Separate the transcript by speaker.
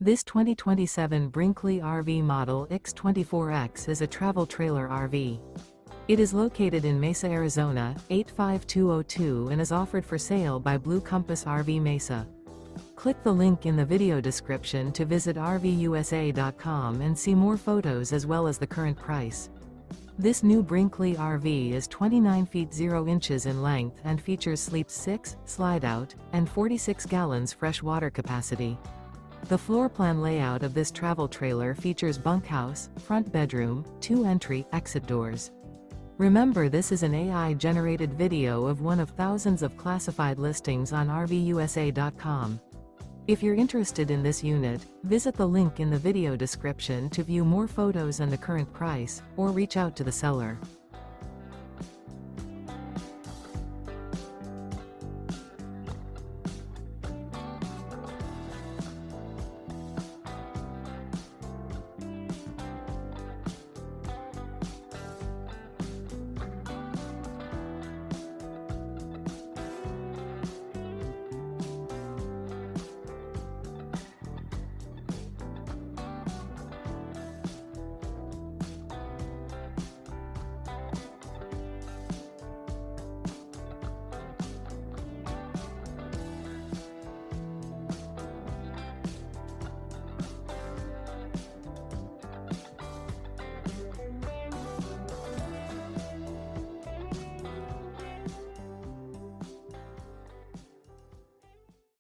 Speaker 1: This 2027 Brinkley RV Model Ix 24X is a travel trailer RV. It is located in Mesa, Arizona, 85202 and is offered for sale by Blue Compass RV Mesa. Click the link in the video description to visit RVUSA.com and see more photos as well as the current price. This new Brinkley RV is 29 feet 0 inches in length and features sleep 6, slide-out, and 46 gallons fresh water capacity. The floor plan layout of this travel trailer features bunkhouse, front bedroom, 2 entry/exit doors. Remember, this is an AI-generated video of one of thousands of classified listings on RVUSA.com. If you're interested in this unit, visit the link in the video description to view more photos and the current price, or reach out to the seller.